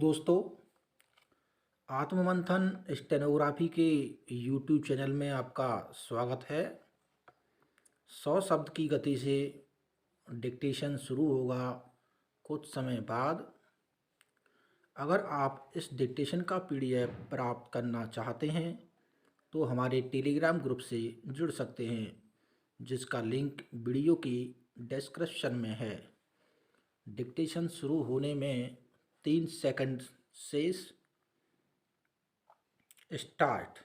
दोस्तों, आत्ममंथन स्टेनोग्राफी के YouTube channel में आपका स्वागत है। 100 शब्द की गति से डिक्टेशन शुरू होगा कुछ समय बाद। अगर आप इस डिक्टेशन का पीडीएफ प्राप्त करना चाहते हैं तो हमारे टेलीग्राम ग्रुप से जुड़ सकते हैं, जिसका लिंक वीडियो की डिस्क्रिप्शन में है। डिक्टेशन शुरू होने में 3 सेकंड शेष। स्टार्ट।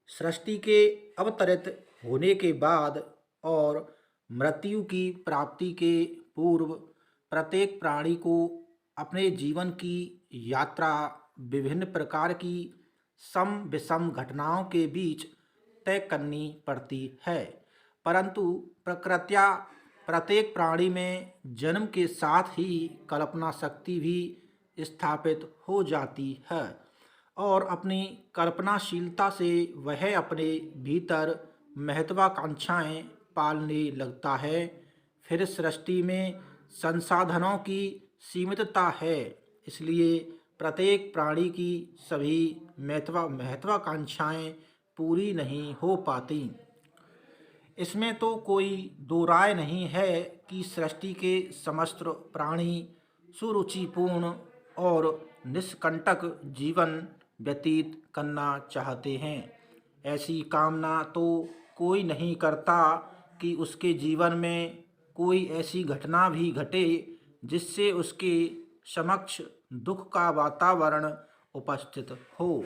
सृष्टि के अवतरित होने के बाद और मृत्यु की प्राप्ति के पूर्व प्रत्येक प्राणी को अपने जीवन की यात्रा विभिन्न प्रकार की सम विषम घटनाओं के बीच तय करनी पड़ती है, परंतु प्रकृत्या प्रत्येक प्राणी में जन्म के साथ ही कल्पना शक्ति भी स्थापित हो जाती है और अपनी कल्पनाशीलता से वह अपने भीतर महत्वाकांक्षाएं पालने लगता है। फिर सृष्टि में संसाधनों की सीमितता है, इसलिए प्रत्येक प्राणी की सभी महत्वाकांक्षाएं पूरी नहीं हो पाती। इसमें तो कोई दो राय नहीं है कि सृष्टि के समस्त प्राणी सुरुचिपूर्ण और निष्कंटक जीवन व्यतीत करना चाहते हैं। ऐसी कामना तो कोई नहीं करता कि उसके जीवन में कोई ऐसी घटना भी घटे जिससे उसके समक्ष दुख का वातावरण उपस्थित हो।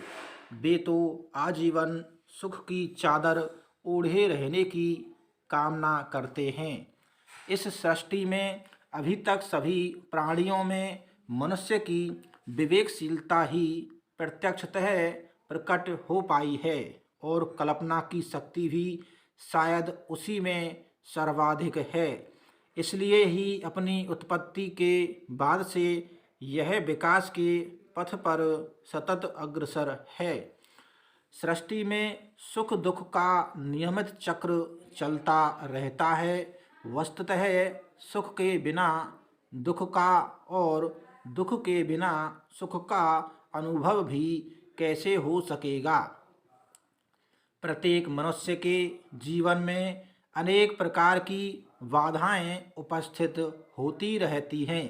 वे तो आजीवन सुख की चादर ओढ़े रहने की कामना करते हैं। इस सृष्टि में अभी तक सभी प्राणियों में मनुष्य की विवेकशीलता ही प्रत्यक्षतः प्रकट हो पाई है और कल्पना की शक्ति भी शायद उसी में सर्वाधिक है। इसलिए ही अपनी उत्पत्ति के बाद से यह विकास के पथ पर सतत अग्रसर है। सृष्टि में सुख दुख का नियमित चक्र चलता रहता है। वस्तुतः सुख के बिना दुख का और दुख के बिना सुख का अनुभव भी कैसे हो सकेगा। प्रत्येक मनुष्य के जीवन में अनेक प्रकार की बाधाएं उपस्थित होती रहती हैं।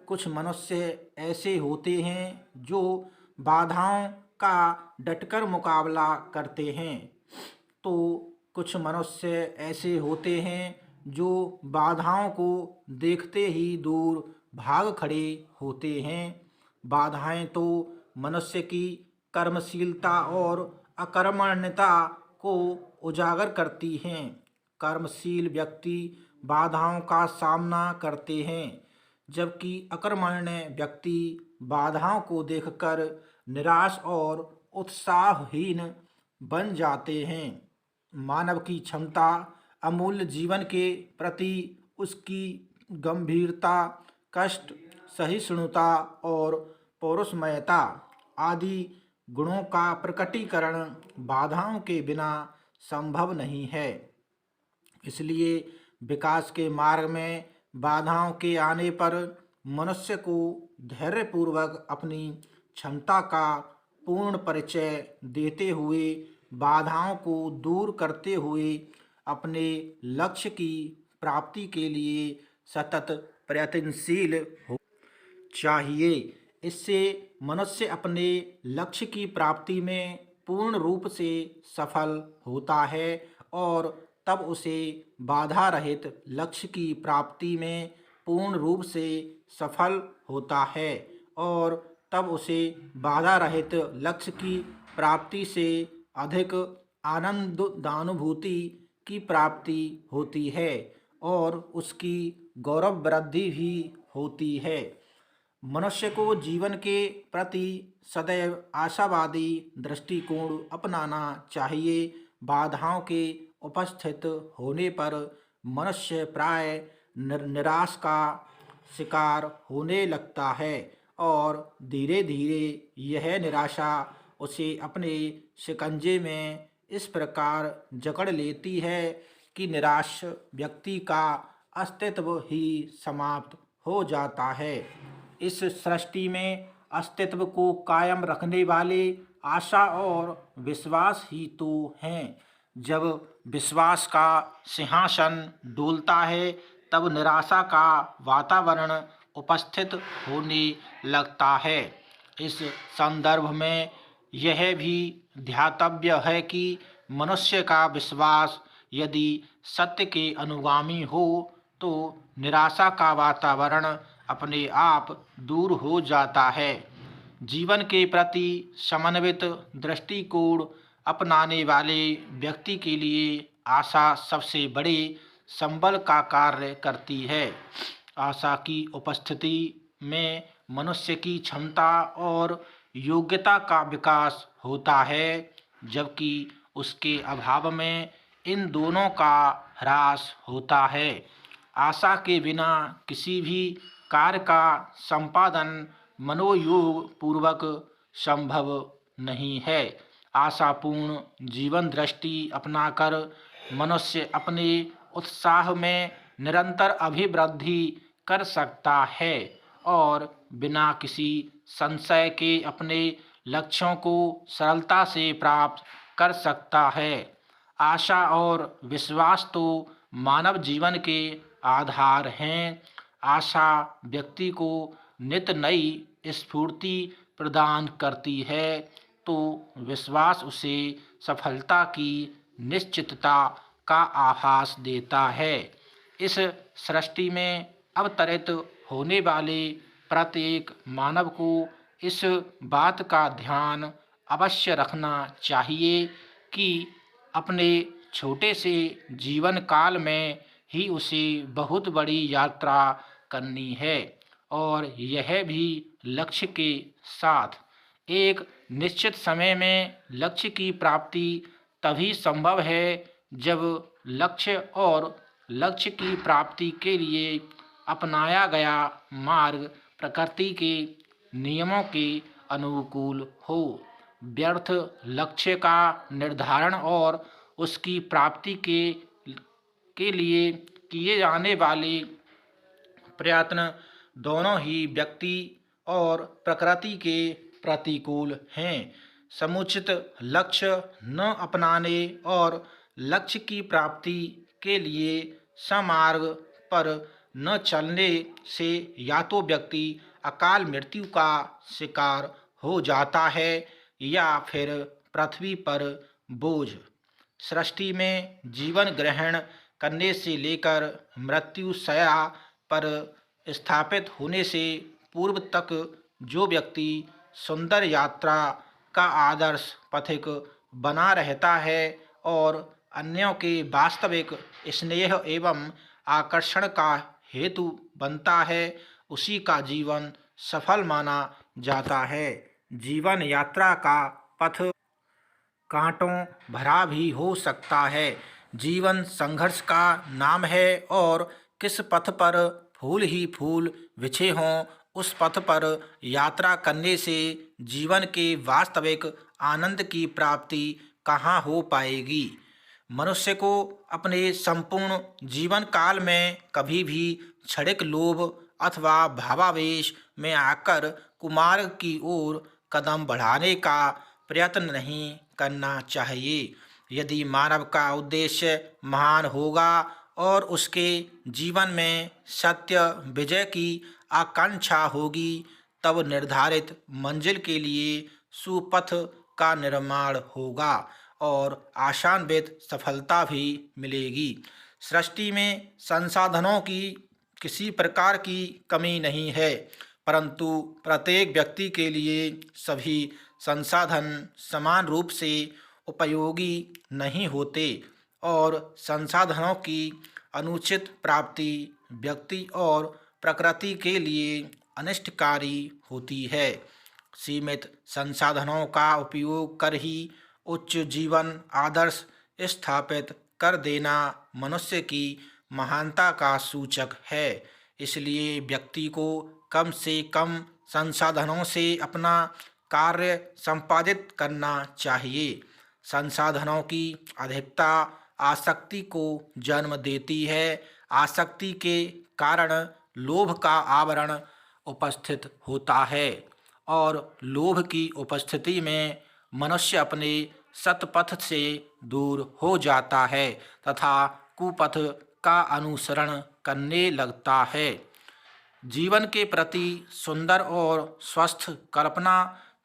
कुछ मनुष्य ऐसे होते हैं जो बाधाओं का डटकर मुकाबला करते हैं, तो कुछ मनुष्य ऐसे होते हैं जो बाधाओं को देखते ही दूर भाग खड़े होते हैं। बाधाएं तो मनुष्य की कर्मशीलता और अकर्मण्यता को उजागर करती हैं। कर्मशील व्यक्ति बाधाओं का सामना करते हैं, जबकि अकर्मण्य व्यक्ति बाधाओं को देखकर निराश और उत्साहहीन बन जाते हैं। मानव की क्षमता अमूल्य जीवन के प्रति उसकी गंभीरता, कष्ट सहिष्णुता और पौरुषमयता आदि गुणों का प्रकटीकरण बाधाओं के बिना संभव नहीं है। इसलिए विकास के मार्ग में बाधाओं के आने पर मनुष्य को धैर्यपूर्वक अपनी क्षमता का पूर्ण परिचय देते हुए बाधाओं को दूर करते हुए अपने लक्ष्य की प्राप्ति के लिए सतत प्रयत्नशील हो चाहिए। इससे मनुष्य अपने लक्ष्य की प्राप्ति में पूर्ण रूप से सफल होता है और तब उसे बाधा रहित लक्ष्य की प्राप्ति में पूर्ण रूप से सफल होता है और तब उसे बाधा रहित लक्ष्य की प्राप्ति से अधिक आनंदानुभूति की प्राप्ति होती है और उसकी गौरव वृद्धि भी होती है। मनुष्य को जीवन के प्रति सदैव आशावादी दृष्टिकोण अपनाना चाहिए। बाधाओं के उपस्थित होने पर मनुष्य प्राय निराश का शिकार होने लगता है और धीरे धीरे यह निराशा उसे अपने शिकंजे में इस प्रकार जकड़ लेती है कि निराश व्यक्ति का अस्तित्व ही समाप्त हो जाता है। इस सृष्टि में अस्तित्व को कायम रखने वाले आशा और विश्वास ही तो हैं। जब विश्वास का सिंहासन डोलता है तब निराशा का वातावरण उपस्थित होने लगता है। इस संदर्भ में यह भी ध्यातव्य है कि मनुष्य का विश्वास यदि सत्य के अनुगामी हो तो निराशा का वातावरण अपने आप दूर हो जाता है। जीवन के प्रति समन्वित दृष्टिकोण अपनाने वाले व्यक्ति के लिए आशा सबसे बड़े संबल का कार्य करती है। आशा की उपस्थिति में मनुष्य की क्षमता और योग्यता का विकास होता है, जबकि उसके अभाव में इन दोनों का ह्रास होता है। आशा के बिना किसी भी कार्य का संपादन मनोयोग पूर्वक संभव नहीं है। आशापूर्ण जीवन दृष्टि अपनाकर मनुष्य अपने उत्साह में निरंतर अभिवृद्धि कर सकता है और बिना किसी संशय के अपने लक्ष्यों को सरलता से प्राप्त कर सकता है। आशा और विश्वास तो मानव जीवन के आधार हैं। आशा व्यक्ति को नित नई स्फूर्ति प्रदान करती है तो विश्वास उसे सफलता की निश्चितता का आभास देता है। इस सृष्टि में अवतरित होने वाले प्रत्येक मानव को इस बात का ध्यान अवश्य रखना चाहिए कि अपने छोटे से जीवन काल में ही उसे बहुत बड़ी यात्रा करनी है और यह भी लक्ष्य के साथ। एक निश्चित समय में लक्ष्य की प्राप्ति तभी संभव है जब लक्ष्य और लक्ष्य की प्राप्ति के लिए अपनाया गया मार्ग प्रकृति के नियमों के अनुकूल हो। व्यर्थ लक्ष्य का निर्धारण और उसकी प्राप्ति के लिए किए जाने वाले प्रयत्न दोनों ही व्यक्ति और प्रकृति के प्रतिकूल हैं। समुचित लक्ष्य न अपनाने और लक्ष्य की प्राप्ति के लिए समार्ग पर न चलने से या तो व्यक्ति अकाल मृत्यु का शिकार हो जाता है या फिर पृथ्वी पर बोझ। सृष्टि में जीवन ग्रहण करने से लेकर मृत्यु शय्या पर स्थापित होने से पूर्व तक जो व्यक्ति सुंदर यात्रा का आदर्श पथिक बना रहता है और अन्यों के वास्तविक स्नेह एवं आकर्षण का हेतु बनता है, उसी का जीवन सफल माना जाता है। जीवन यात्रा का पथ कांटों भरा भी हो सकता है। जीवन संघर्ष का नाम है और किस पथ पर फूल ही फूल बिछे हों उस पथ पर यात्रा करने से जीवन के वास्तविक आनंद की प्राप्ति कहाँ हो पाएगी। मनुष्य को अपने संपूर्ण जीवन काल में कभी भी क्षणिक लोभ अथवा भावावेश में आकर कुमार्ग की ओर कदम बढ़ाने का प्रयत्न नहीं करना चाहिए। यदि मानव का उद्देश्य महान होगा और उसके जीवन में सत्य विजय की आकांक्षा होगी तब निर्धारित मंजिल के लिए सुपथ का निर्माण होगा और आशान्वित सफलता भी मिलेगी। सृष्टि में संसाधनों की किसी प्रकार की कमी नहीं है, परंतु प्रत्येक व्यक्ति के लिए सभी संसाधन समान रूप से उपयोगी नहीं होते और संसाधनों की अनुचित प्राप्ति व्यक्ति और प्रकृति के लिए अनिष्टकारी होती है। सीमित संसाधनों का उपयोग कर ही उच्च जीवन आदर्श स्थापित कर देना मनुष्य की महानता का सूचक है। इसलिए व्यक्ति को कम से कम संसाधनों से अपना कार्य संपादित करना चाहिए। संसाधनों की अधिकता आसक्ति को जन्म देती है। आसक्ति के कारण लोभ का आवरण उपस्थित होता है और लोभ की उपस्थिति में मनुष्य अपने सतपथ से दूर हो जाता है तथा कुपथ का अनुसरण करने लगता है। जीवन के प्रति सुंदर और स्वस्थ कल्पना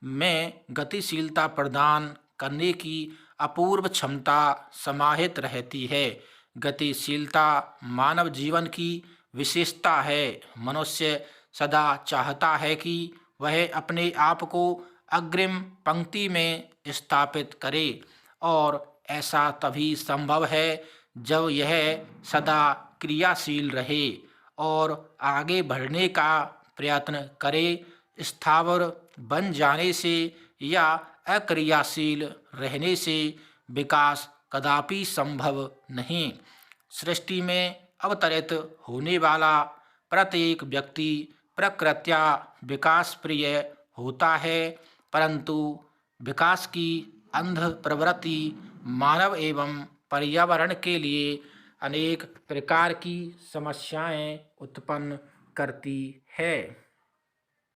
में गतिशीलता प्रदान करने की अपूर्व क्षमता समाहित रहती है। गतिशीलता मानव जीवन की विशेषता है। मनुष्य सदा चाहता है कि वह अपने आप को अग्रिम पंक्ति में स्थापित करे और ऐसा तभी संभव है जब यह सदा क्रियाशील रहे और आगे बढ़ने का प्रयत्न करे। स्थावर बन जाने से या अक्रियाशील रहने से विकास कदापि संभव नहीं। सृष्टि में अवतरित होने वाला प्रत्येक व्यक्ति प्रकृत्या विकास प्रिय होता है, परंतु विकास की अंध प्रवृत्ति मानव एवं पर्यावरण के लिए अनेक प्रकार की समस्याएं उत्पन्न करती है।